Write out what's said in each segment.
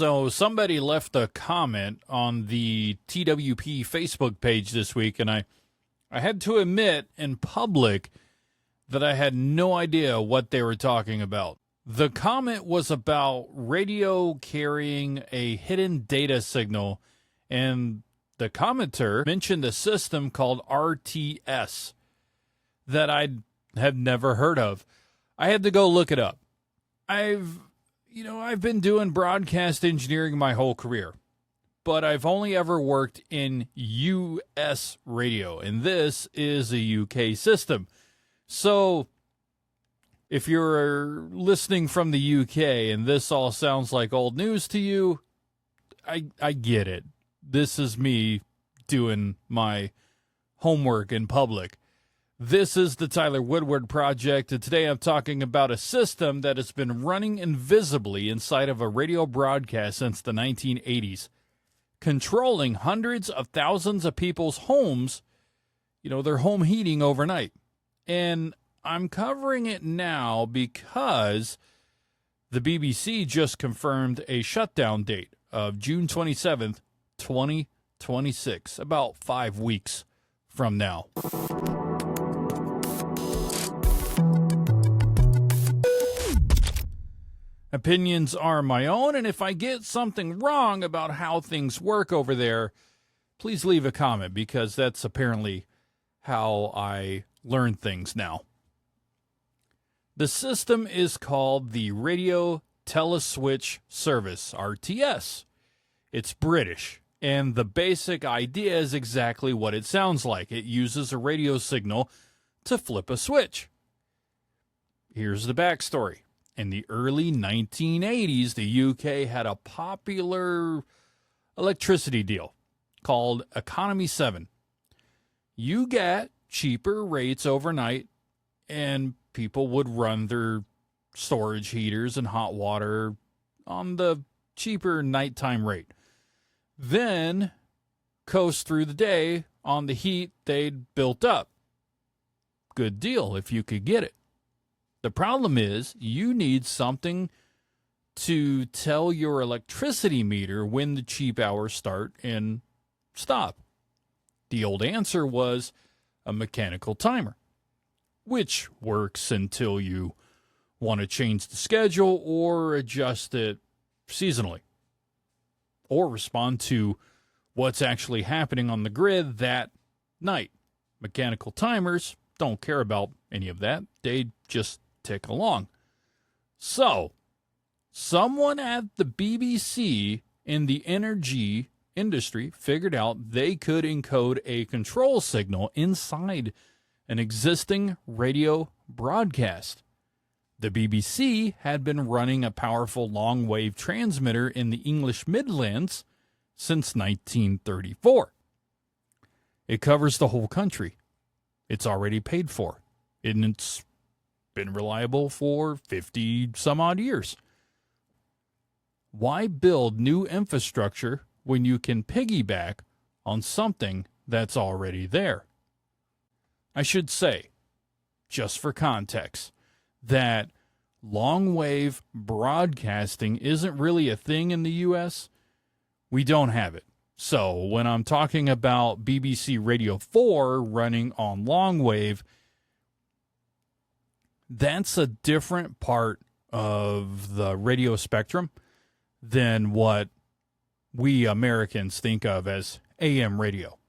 So somebody left a comment on the TWP Facebook page this week, and I had to admit in public that I had no idea what they were talking about. The comment was about radio carrying a hidden data signal, and the commenter mentioned a system called RTS that I had never heard of. I had to go look it up. I've been doing broadcast engineering my whole career, but I've only ever worked in U.S. radio, and this is a U.K. system. So if you're listening from the U.K. and this all sounds like old news to you, I get it. This is me doing my homework in public. This is the Tyler Woodward Project, and today I'm talking about a system that has been running invisibly inside of a radio broadcast since the 1980s, controlling hundreds of thousands of people's homes, their home heating overnight. And I'm covering it now because the BBC just confirmed a shutdown date of June 27th, 2026, about 5 weeks from now. Opinions are my own, and if I get something wrong about how things work over there, please leave a comment, because that's apparently how I learn things now. The system is called the Radio Teleswitch Service, RTS. It's British, and the basic idea is exactly what it sounds like. It uses a radio signal to flip a switch. Here's the backstory. In the early 1980s, the UK had a popular electricity deal called Economy 7. You get cheaper rates overnight, and people would run their storage heaters and hot water on the cheaper nighttime rate. Then coast through the day on the heat they'd built up. Good deal if you could get it. The problem is you need something to tell your electricity meter when the cheap hours start and stop. The old answer was a mechanical timer, which works until you want to change the schedule or adjust it seasonally, or respond to what's actually happening on the grid that night. Mechanical timers don't care about any of that. They just tick along. So, someone at the BBC in the energy industry figured out they could encode a control signal inside an existing radio broadcast. The BBC had been running a powerful long-wave transmitter in the English Midlands since 1934. It covers the whole country. It's already paid for, and it's been reliable for 50-some-odd years. Why build new infrastructure when you can piggyback on something that's already there? I should say, just for context, that long-wave broadcasting isn't really a thing in the U.S. We don't have it. So when I'm talking about BBC Radio 4 running on long-wave, that's a different part of the radio spectrum than what we Americans think of as AM radio.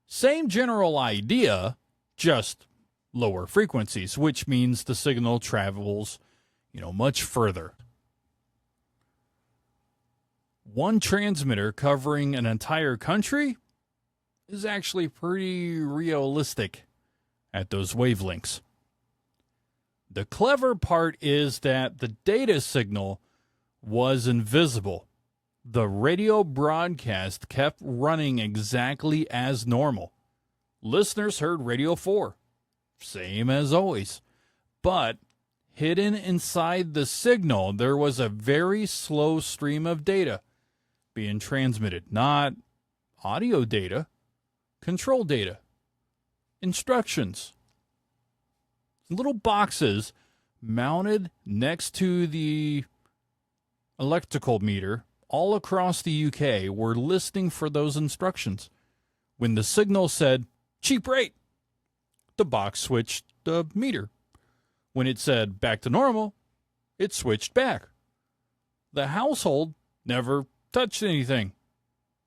Same general idea, just lower frequencies, which means the signal travels, much further. One transmitter covering an entire country is actually pretty realistic at those wavelengths. The clever part is that the data signal was invisible. The radio broadcast kept running exactly as normal. Listeners heard Radio 4, same as always. But hidden inside the signal, there was a very slow stream of data being transmitted. Not audio data, control data, instructions. Little boxes mounted next to the electrical meter all across the UK were listening for those instructions. When the signal said, cheap rate, the box switched the meter. When it said back to normal, it switched back. The household never touched anything.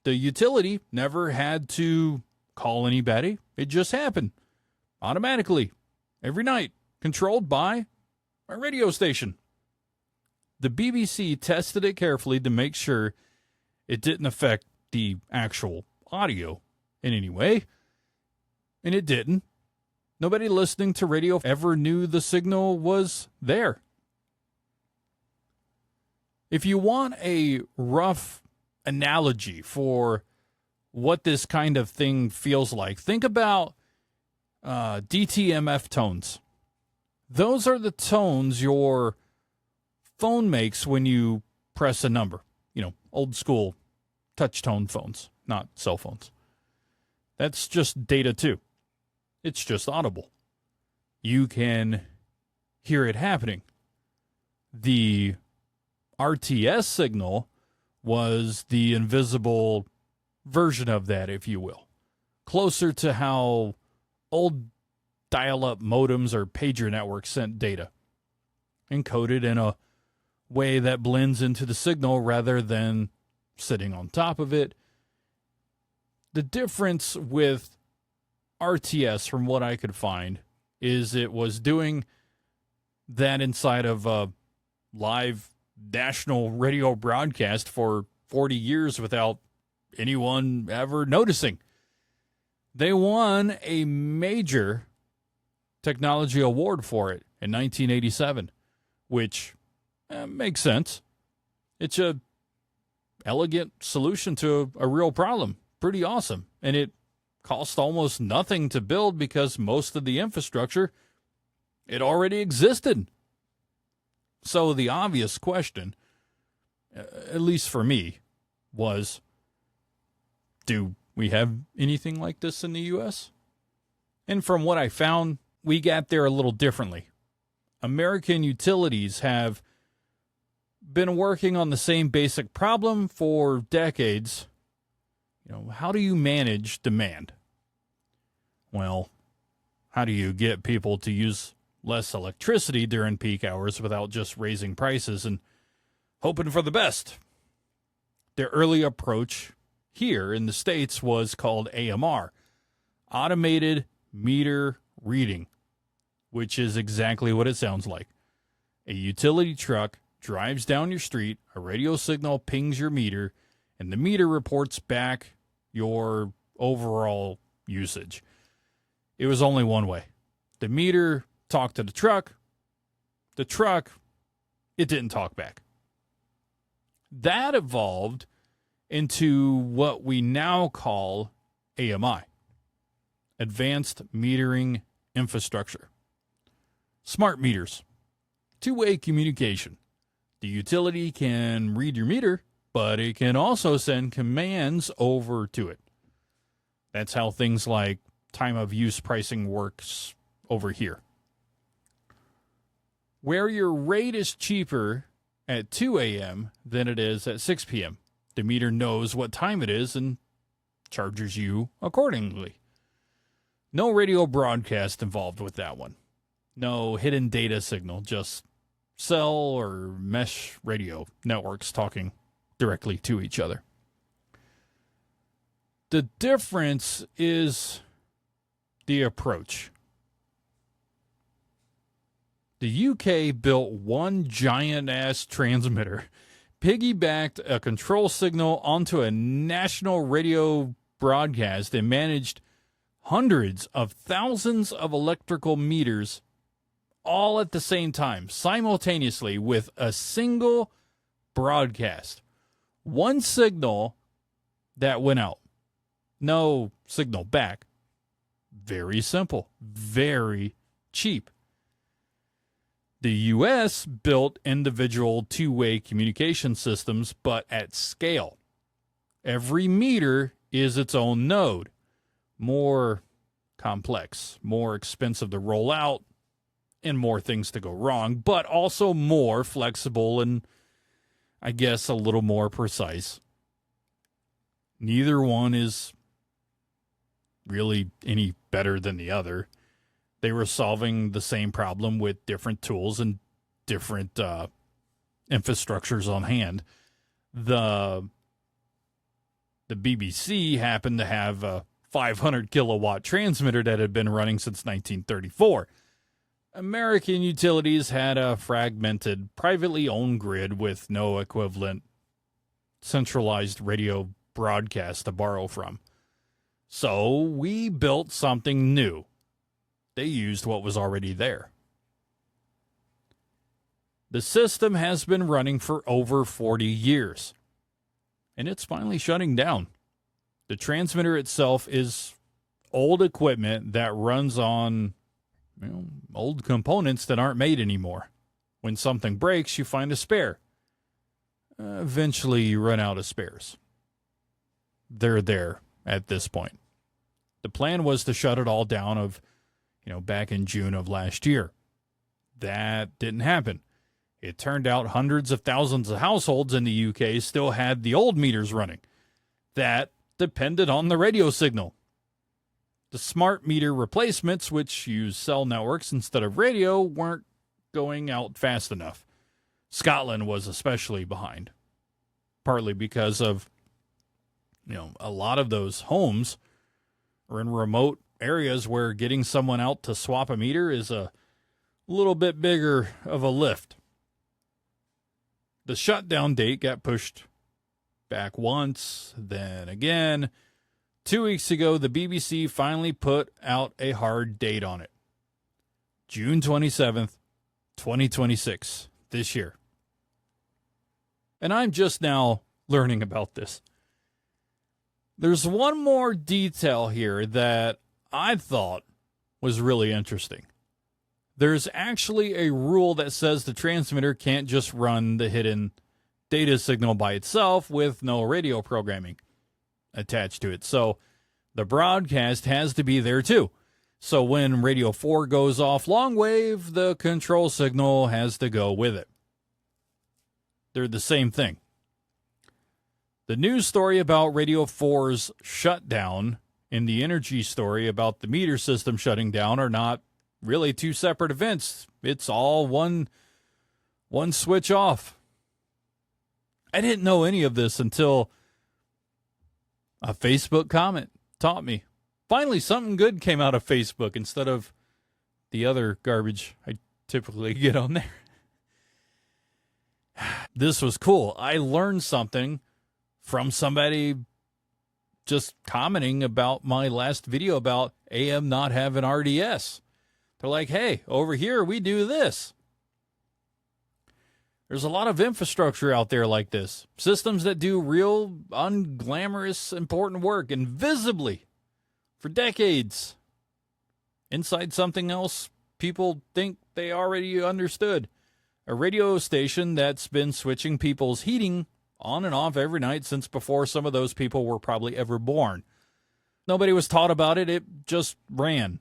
The utility never had to call anybody. It just happened automatically every night, controlled by a radio station. The BBC tested it carefully to make sure it didn't affect the actual audio in any way, and it didn't. Nobody listening to radio ever knew the signal was there. If you want a rough analogy for what this kind of thing feels like, think about DTMF tones. Those are the tones your phone makes when you press a number. You know, old school touch tone phones, not cell phones. That's just data too. It's just audible. You can hear it happening. The RTS signal was the invisible version of that, if you will. Closer to how old dial-up modems or pager networks sent data, encoded in a way that blends into the signal rather than sitting on top of it. The difference with RTS, from what I could find, is it was doing that inside of a live national radio broadcast for 40 years without anyone ever noticing. They won a major technology award for it in 1987, which makes sense. It's a elegant solution to a real problem. Pretty awesome. And it cost almost nothing to build because most of the infrastructure, it already existed. So the obvious question, at least for me, was, do we have anything like this in the U.S.? And from what I found, we got there a little differently. American utilities have been working on the same basic problem for decades. You know, how do you manage demand? Well, how do you get people to use less electricity during peak hours without just raising prices and hoping for the best? Their early approach here in the States was called AMR, Automated Meter Reading, which is exactly what it sounds like. A utility truck drives down your street, a radio signal pings your meter, and the meter reports back your overall usage. It was only one way. The meter talked to the truck. The truck, it didn't talk back. That evolved into what we now call AMI, Advanced Metering Infrastructure. Smart meters, two-way communication. The utility can read your meter, but it can also send commands over to it. That's how things like time of use pricing works over here. Where your rate is cheaper at 2 a.m. than it is at 6 p.m., the meter knows what time it is and charges you accordingly. No radio broadcast involved with that one. No hidden data signal, just cell or mesh radio networks talking directly to each other. The difference is the approach. The UK built one giant-ass transmitter, piggybacked a control signal onto a national radio broadcast, and managed hundreds of thousands of electrical meters all at the same time, simultaneously, with a single broadcast. One signal that went out. No signal back. Very simple. Very cheap. The U.S. built individual two-way communication systems, but at scale. Every meter is its own node. More complex, more expensive to roll out, and more things to go wrong, but also more flexible and I guess, a little more precise. Neither one is really any better than the other. They were solving the same problem with different tools and different infrastructures on hand. The BBC happened to have a 500 kilowatt transmitter that had been running since 1934. American utilities had a fragmented, privately owned grid with no equivalent centralized radio broadcast to borrow from. So we built something new. They used what was already there. The system has been running for over 40 years, and it's finally shutting down. The transmitter itself is old equipment that runs on old components that aren't made anymore. When something breaks, you find a spare. Eventually, you run out of spares. They're there at this point. The plan was to shut it all down back in June of last year. That didn't happen. It turned out hundreds of thousands of households in the UK still had the old meters running. That depended on the radio signal. The smart meter replacements, which use cell networks instead of radio, weren't going out fast enough. Scotland was especially behind, partly because of a lot of those homes are in remote areas where getting someone out to swap a meter is a little bit bigger of a lift. The shutdown date got pushed back once, then again. 2 weeks ago, the BBC finally put out a hard date on it. June 27th, 2026, this year. And I'm just now learning about this. There's one more detail here that I thought was really interesting. There's actually a rule that says the transmitter can't just run the hidden data signal by itself with no radio programming attached to it. So the broadcast has to be there too. So when Radio 4 goes off long wave, the control signal has to go with it. They're the same thing. The news story about Radio 4's shutdown and the energy story about the meter system shutting down are not really two separate events. It's all one switch off. I didn't know any of this until a Facebook comment taught me. Finally, something good came out of Facebook instead of the other garbage I typically get on there. This was cool. I learned something from somebody just commenting about my last video about AM not having RDS. They're like, hey, over here we do this. There's a lot of infrastructure out there like this. Systems that do real, unglamorous, important work invisibly for decades. Inside something else people think they already understood. A radio station that's been switching people's heating on and off every night since before some of those people were probably ever born. Nobody was taught about it. It just ran.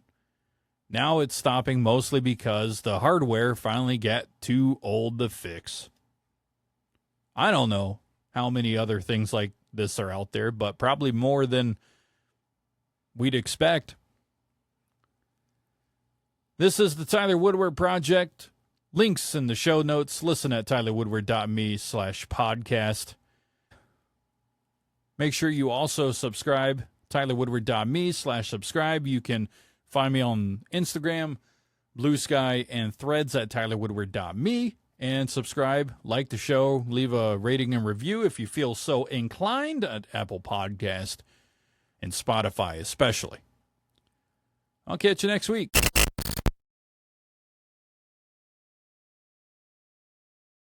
Now it's stopping mostly because the hardware finally got too old to fix. I don't know how many other things like this are out there, but probably more than we'd expect. This is the Tyler Woodward Project. Links in the show notes. Listen at tylerwoodward.me/podcast. Make sure you also subscribe. tylerwoodward.me/subscribe. You can find me on Instagram, Blue Sky, and Threads at tylerwoodward.me. And subscribe, like the show, leave a rating and review if you feel so inclined at Apple Podcast and Spotify especially. I'll catch you next week.